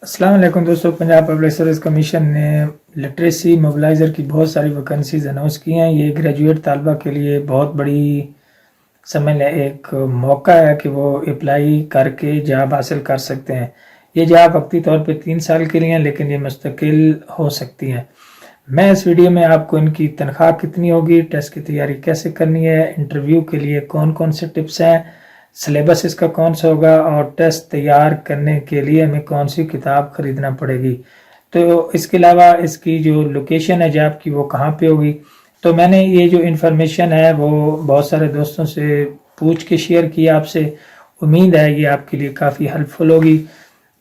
السلام علیکم دوستوں، پنجاب پبلک سروس کمیشن نے لٹریسی موبلائزر کی بہت ساری ویکنسیز اناؤنس کی ہیں۔ یہ گریجویٹ طالبہ کے لیے بہت بڑی سمجھ لیں ایک موقع ہے کہ وہ اپلائی کر کے جاب حاصل کر سکتے ہیں۔ یہ جاب وقتی طور پہ 3 سال کے لیے ہیں، لیکن یہ مستقل ہو سکتی ہیں۔ میں اس ویڈیو میں آپ کو ان کی تنخواہ کتنی ہوگی، ٹیسٹ کی تیاری کیسے کرنی ہے، انٹرویو کے لیے کون کون سے ٹپس ہیں، سلیبس اس کا کون سا ہوگا، اور ٹیسٹ تیار کرنے کے لیے ہمیں کون سی کتاب خریدنا پڑے گی، تو اس کے علاوہ اس کی جو لوکیشن ہے جاب کی وہ کہاں پہ ہوگی۔ تو میں نے یہ جو انفارمیشن ہے وہ بہت سارے دوستوں سے پوچھ کے شیئر کیا آپ سے۔ امید ہے یہ آپ کے لیے کافی ہیلپ فل ہوگی۔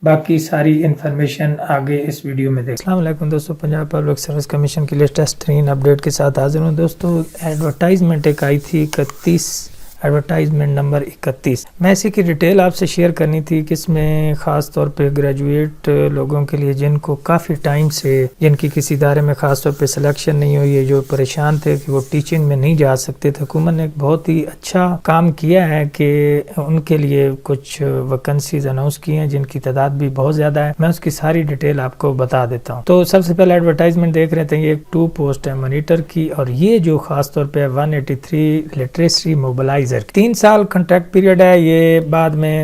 باقی ساری انفارمیشن آگے اس ویڈیو میں دیکھیں۔ السلام علیکم دوستوں، پنجاب پبلک سروس کمیشن کی لیٹسٹ ترین اپڈیٹ کے ساتھ حاضر ہوں۔ دوستوں ایڈورٹائزمنٹ ایک آئی تھی 31، ایڈورٹائزمنٹ نمبر 31۔ میں اسی کی ڈیٹیل آپ سے شیئر کرنی تھی کہ اس میں خاص طور پہ گریجویٹ لوگوں کے لیے جن کو کافی ٹائم سے جن کی کسی ادارے میں خاص طور پہ سلیکشن نہیں ہوئی ہے، جو پریشان تھے کہ وہ ٹیچنگ میں نہیں جا سکتے تھے، حکومت نے ایک بہت ہی اچھا کام کیا ہے کہ ان کے لیے کچھ ویکنسیز اناؤنس کی ہیں جن کی تعداد بھی بہت زیادہ ہے۔ میں اس کی ساری ڈیٹیل آپ کو بتا دیتا ہوں۔ تو سب سے پہلے ایڈورٹائزمنٹ دیکھ رہے تھے، یہ ایک 2 پوسٹ ہے مانیٹر کی، اور یہ جو خاص طور پہ 183 لٹریسی موبلائزر 3 سال کنٹریکٹ پیریڈ ہے۔ یہ بعد میں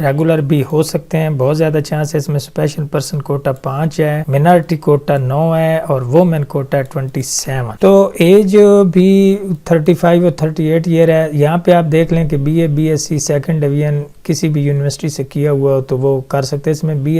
ریگولر بھی ہو سکتے ہیں، بہت زیادہ چانس ہے۔ اس میں اسپیشل پرسن کوٹا 5 ہے، منارٹی کوٹا 9 ہے، اور وومن کوٹا 27۔ تو ایج بھی 35 اور 38 ایئر ہے۔ یہاں پہ آپ دیکھ لیں کہ B S C second division کسی بھی یونیورسٹی سے کیا ہوا ہو تو وہ کر سکتے ہیں۔ اس میں بی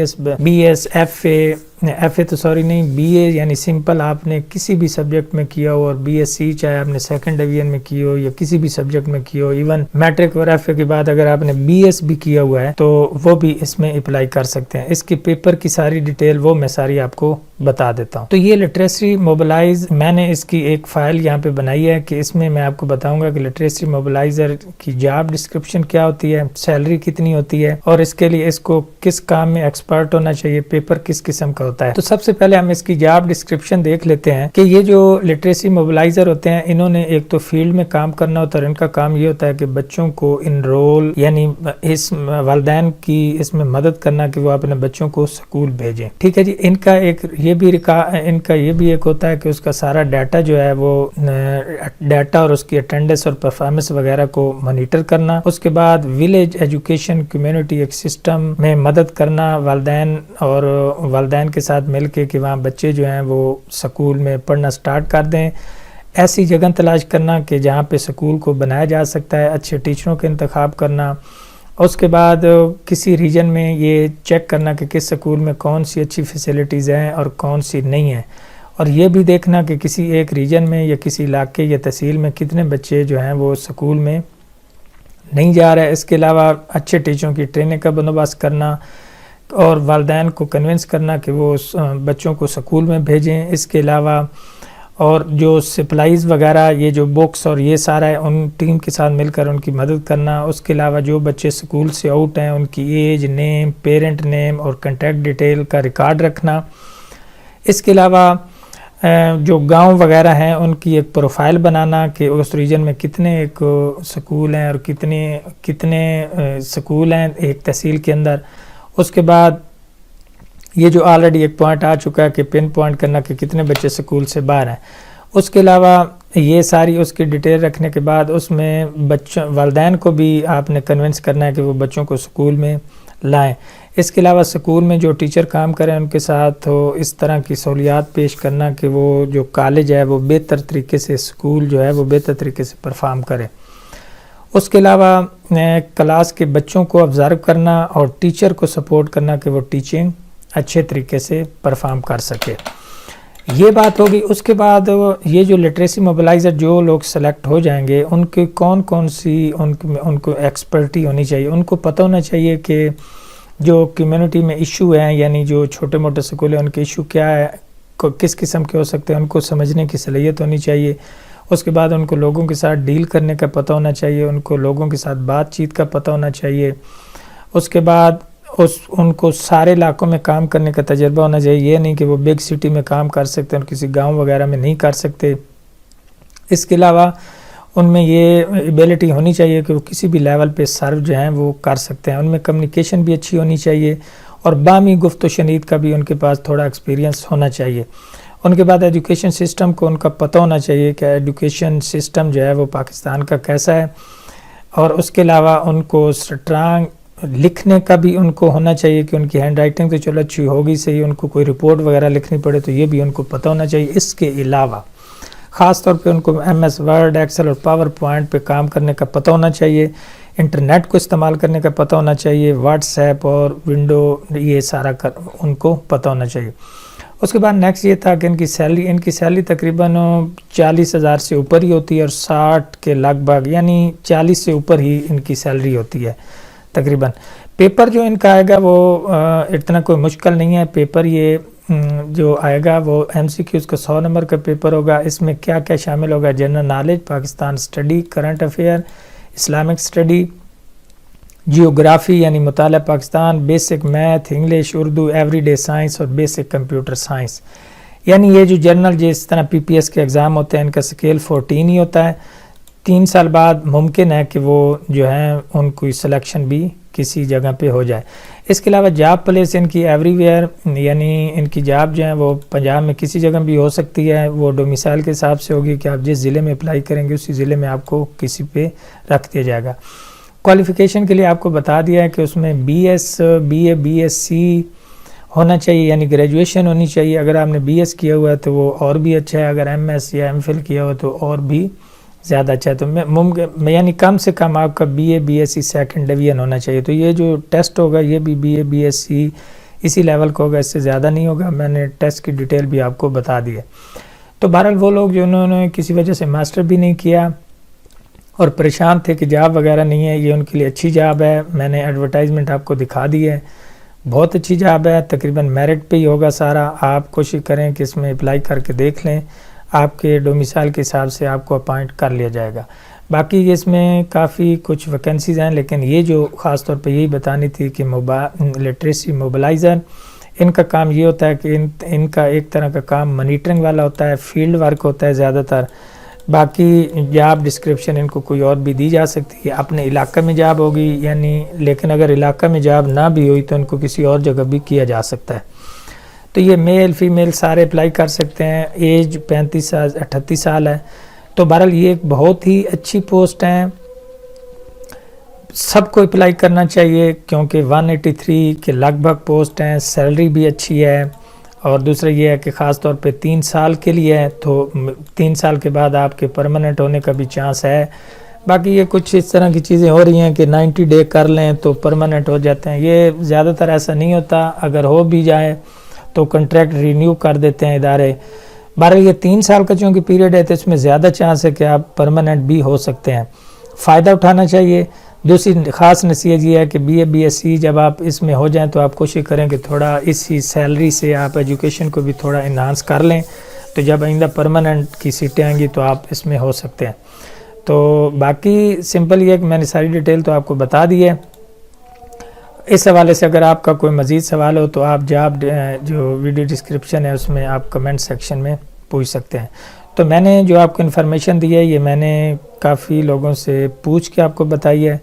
ایس ایف اے تو سوری نہیں، بی اے یعنی سمپل آپ نے کسی بھی سبجیکٹ میں کیا ہو، اور بی ایس سی چاہے آپ نے سیکنڈ ڈویژن میں کی ہو یا کسی بھی سبجیکٹ میں کی ہو، ایون میٹرک اور ایف اے کے بعد اگر آپ نے بی ایس بھی کیا ہوا ہے تو وہ بھی اس میں اپلائی کر سکتے ہیں۔ اس کے پیپر کی ساری ڈیٹیل وہ میں ساری آپ کو بتا دیتا ہوں۔ تو یہ لٹریسی موبلائز میں نے اس کی ایک فائل یہاں پہ بنائی ہے کہ اس میں میں آپ کو بتاؤں گا کہ لٹریسی موبلائزر کی جاب ڈسکرپشن کیا ہوتی ہے، سیلری کتنی ہوتی ہے، اور اس کے لیے اس کو کس کام میں ایکسپرٹ ہونا چاہیے، پیپر کس قسم کا ہوتا ہے۔ تو سب سے پہلے ہم اس کی جاب ڈسکرپشن دیکھ لیتے ہیں کہ یہ جو لٹریسی موبلائزر ہوتے ہیں انہوں نے ایک تو فیلڈ میں کام کرنا ہوتا ہے، اور ان کا کام یہ ہوتا ہے کہ بچوں کو انرول یعنی اس والدین کی اس میں مدد کرنا کہ وہ اپنے بچوں کو سکول بھیجیں۔ ٹھیک ہے جی، ان کا یہ بھی ایک ہوتا ہے کہ اس کا سارا ڈیٹا جو ہے وہ ڈیٹا اور اس کی اٹینڈنس اور پرفارمنس وغیرہ کو مانیٹر کرنا۔ اس کے بعد ولیج ایجوکیشن کمیونٹی ایک سسٹم میں مدد کرنا والدین کے ساتھ مل کے کہ وہاں بچے جو ہیں وہ سکول میں پڑھنا سٹارٹ کر دیں۔ ایسی جگہ تلاش کرنا کہ جہاں پہ سکول کو بنایا جا سکتا ہے، اچھے ٹیچروں کا انتخاب کرنا۔ اس کے بعد کسی ریجن میں یہ چیک کرنا کہ کس سکول میں کون سی اچھی فیسلٹیز ہیں اور کون سی نہیں ہیں، اور یہ بھی دیکھنا کہ کسی ایک ریجن میں یا کسی علاقے یا تحصیل میں کتنے بچے جو ہیں وہ سکول میں نہیں جا رہے۔ اس کے علاوہ اچھے ٹیچروں کی ٹریننگ کا بندوبست کرنا اور والدین کو کنونس کرنا کہ وہ بچوں کو سکول میں بھیجیں۔ اس کے علاوہ اور جو سپلائز وغیرہ یہ جو بکس اور یہ سارا ہے ان ٹیم کے ساتھ مل کر ان کی مدد کرنا۔ اس کے علاوہ جو بچے سکول سے آؤٹ ہیں ان کی ایج، نیم، پیرنٹ نیم اور کنٹیکٹ ڈیٹیل کا ریکارڈ رکھنا۔ اس کے علاوہ جو گاؤں وغیرہ ہیں ان کی ایک پروفائل بنانا کہ اس ریجن میں کتنے ایک سکول ہیں اور کتنے سکول ہیں ایک تحصیل کے اندر۔ اس کے بعد یہ جو آلریڈی ایک پوائنٹ آ چکا ہے کہ پن پوائنٹ کرنا کہ کتنے بچے سکول سے باہر ہیں۔ اس کے علاوہ یہ ساری اس کی ڈیٹیل رکھنے کے بعد اس میں والدین کو بھی آپ نے کنونس کرنا ہے کہ وہ بچوں کو سکول میں لائیں۔ اس کے علاوہ سکول میں جو ٹیچر کام کریں ان کے ساتھ اس طرح کی سہولیات پیش کرنا کہ وہ جو کالج ہے وہ بہتر طریقے سے سکول جو ہے وہ بہتر طریقے سے پرفارم کرے۔ اس کے علاوہ کلاس کے بچوں کو آبزرو کرنا اور ٹیچر کو سپورٹ کرنا کہ وہ ٹیچنگ اچھے طریقے سے پرفارم کر سکے۔ یہ بات ہوگی۔ اس کے بعد یہ جو لٹریسی موبلائزر جو لوگ سلیکٹ ہو جائیں گے ان کے کون سی ان کو ایکسپرٹی ہونی چاہیے، ان کو پتہ ہونا چاہیے کہ جو کمیونٹی میں ایشو ہیں یعنی جو چھوٹے موٹے سکول ہیں ان کے ایشو کیا ہے، کس قسم کے ہو سکتے ہیں، ان کو سمجھنے کی صلاحیت ہونی چاہیے۔ اس کے بعد ان کو لوگوں کے ساتھ ڈیل کرنے کا پتہ ہونا چاہیے، ان کو لوگوں کے ساتھ بات چیت کا پتہ ہونا چاہیے۔ اس کے بعد ان کو سارے علاقوں میں کام کرنے کا تجربہ ہونا چاہیے، یہ نہیں کہ وہ بگ سٹی میں کام کر سکتے ہیں اور کسی گاؤں وغیرہ میں نہیں کر سکتے۔ اس کے علاوہ ان میں یہ ایبیلٹی ہونی چاہیے کہ وہ کسی بھی لیول پہ سرو جو ہیں وہ کر سکتے ہیں۔ ان میں کمیونیکیشن بھی اچھی ہونی چاہیے، اور باہمی گفت و شنید کا بھی ان کے پاس تھوڑا ایکسپیرینس ہونا چاہیے. ان کے بعد ایجوکیشن سسٹم کو ان کا پتہ ہونا چاہیے کہ ایجوکیشن سسٹم جو ہے وہ پاکستان کا کیسا ہے. اور اس کے علاوہ ان کو اسٹرانگ لکھنے کا بھی ان کو ہونا چاہیے کہ ان کی ہینڈ رائٹنگ تو چلو اچھی ہوگی صحیح، ان کو کوئی رپورٹ وغیرہ لکھنی پڑے تو یہ بھی ان کو پتہ ہونا چاہیے. اس کے علاوہ خاص طور پہ ان کو ایم ایس ورڈ، ایکسل اور پاور پوائنٹ پہ کام کرنے کا پتہ ہونا چاہیے، انٹرنیٹ کو استعمال کرنے کا پتہ ہونا چاہیے، واٹس ایپ اور ونڈو یہ سارا ان کو پتہ ہونا چاہیے. اس کے بعد نیکسٹ یہ تھا کہ ان کی سیلری تقریباً 40,000 سے اوپر ہی ہوتی ہے اور 60 کے لگ بھگ یعنی 40 سے اوپر ہی ان کی سیلری ہوتی ہے تقریباً. پیپر جو ان کا آئے گا وہ اتنا کوئی مشکل نہیں ہے. پیپر یہ جو آئے گا وہ ایم سی کیوز کا 100 نمبر کا پیپر ہوگا. اس میں کیا کیا شامل ہوگا؟ General knowledge, Pakistan study, current affair, Islamic study, geography یعنی مطالعہ Pakistan, basic math, English, Urdu, every day science اور بیسک کمپیوٹر سائنس. یعنی یہ جو جنرل جس طرح پی پی ایس کے ایگزام ہوتے ہیں ان کا سکیل 14 ہی ہوتا ہے. 3 سال بعد ممکن ہے کہ وہ جو ہیں ان کی سلیکشن بھی کسی جگہ پہ ہو جائے. اس کے علاوہ جاب پلیس ان کی ایوری ویئر، یعنی ان کی جاب جو ہیں وہ پنجاب میں کسی جگہ بھی ہو سکتی ہے. وہ ڈومیسائل کے حساب سے ہوگی کہ آپ جس ضلع میں اپلائی کریں گے اسی ضلع میں آپ کو کسی پہ رکھ دیا جائے گا. کوالیفیکیشن کے لیے آپ کو بتا دیا ہے کہ اس میں B S, B A, B S C ہونا چاہیے یعنی گریجویشن ہونی چاہیے. اگر آپ نے بی ایس کیا ہوا ہے تو وہ اور بھی اچھا ہے، اگر ایم ایس یا ایم فل کیا ہوا تو اور بھی زیادہ اچھا ہے. تو ممکن یعنی کم سے کم آپ کا B A, B S C second division ہونا چاہیے. تو یہ جو ٹیسٹ ہوگا یہ بھی B A, B S C اسی لیول کا ہوگا، اس سے زیادہ نہیں ہوگا. میں نے ٹیسٹ کی ڈیٹیل بھی آپ کو بتا دی ہے. تو بہرحال وہ لوگ جو انہوں نے کسی وجہ سے ماسٹر بھی نہیں کیا اور پریشان تھے کہ جاب وغیرہ نہیں ہے، یہ ان کے لیے اچھی جاب ہے. میں نے ایڈورٹائزمنٹ آپ کو دکھا دی ہے، بہت اچھی جاب ہے. تقریباً میرٹ پہ ہی ہوگا سارا. آپ کوشش کریں کہ اس میں اپلائی کر کے دیکھ لیں، آپ کے ڈومیسائل کے حساب سے آپ کو اپائنٹ کر لیا جائے گا. باقی اس میں کافی کچھ ویکنسیز ہیں، لیکن یہ جو خاص طور پہ یہی بتانی تھی کہ لٹریسی موبلائزر ان کا کام یہ ہوتا ہے کہ ان کا ایک طرح کا کام مانیٹرنگ والا ہوتا ہے، فیلڈ ورک ہوتا ہے زیادہ تر. باقی جاب ڈسکرپشن ان کو کوئی اور بھی دی جا سکتی ہے، اپنے علاقے میں جاب ہوگی یعنی، لیکن اگر علاقہ میں جاب نہ بھی ہوئی تو ان کو کسی اور جگہ بھی کیا جا سکتا ہے. تو یہ میل فیمیل سارے اپلائی کر سکتے ہیں. ایج 38 سال ہے. تو بہرحال یہ ایک بہت ہی اچھی پوسٹ ہیں، سب کو اپلائی کرنا چاہیے کیونکہ 183 کے لگ بھگ پوسٹ ہیں. سیلری بھی اچھی ہے اور دوسرا یہ ہے کہ خاص طور پہ 3 سال کے لیے ہے، تو 3 سال کے بعد آپ کے پرماننٹ ہونے کا بھی چانس ہے. باقی یہ کچھ اس طرح کی چیزیں ہو رہی ہیں کہ 90 ڈے کر لیں تو پرماننٹ ہو جاتے ہیں. یہ زیادہ تر ایسا نہیں ہوتا، اگر ہو بھی جائے تو کنٹریکٹ رینیو کر دیتے ہیں ادارے. بہرحال یہ 3 سال کا چونکہ پیریڈ ہے تو اس میں زیادہ چانس ہے کہ آپ پرماننٹ بھی ہو سکتے ہیں. فائدہ اٹھانا چاہیے. دوسری خاص نصیحت یہ ہے کہ B A, B S C جب آپ اس میں ہو جائیں تو آپ کوشش کریں کہ تھوڑا اسی سیلری سے آپ ایجوکیشن کو بھی تھوڑا انہانس کر لیں، تو جب آئندہ پرماننٹ کی سیٹیں آئیں گی تو آپ اس میں ہو سکتے ہیں. تو باقی سمپل یہ ہے کہ میں نے ساری ڈیٹیل تو آپ کو بتا دی ہے. اس حوالے سے اگر آپ کا کوئی مزید سوال ہو تو آپ جو ویڈیو ڈسکرپشن ہے اس میں آپ کمنٹ سیکشن میں پوچھ سکتے ہیں. تو میں نے جو آپ کو انفارمیشن دی ہے یہ میں نے کافی لوگوں سے پوچھ کے آپ کو بتائی ہے.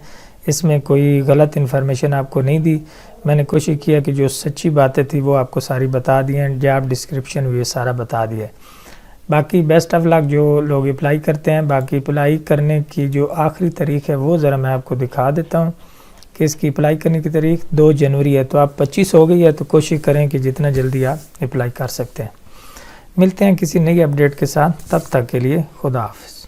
اس میں کوئی غلط انفارمیشن آپ کو نہیں دی. میں نے کوشش کیا کہ جو سچی باتیں تھی وہ آپ کو ساری بتا دی ہیں. جاب ڈسکرپشن بھی سارا بتا دیا ہے. باقی بیسٹ آف لک جو لوگ اپلائی کرتے ہیں. باقی اپلائی کرنے کی جو آخری تاریخ ہے وہ ذرا میں آپ کو دکھا دیتا ہوں کہ اس کی اپلائی کرنے کی تاریخ 2 جنوری ہے. تو آپ 25 ہو گئی ہے تو کوشش کریں کہ جتنا جلدی آپ اپلائی کر سکتے ہیں. ملتے ہیں کسی نئی اپڈیٹ کے ساتھ، تب تک کے لیے خدا حافظ.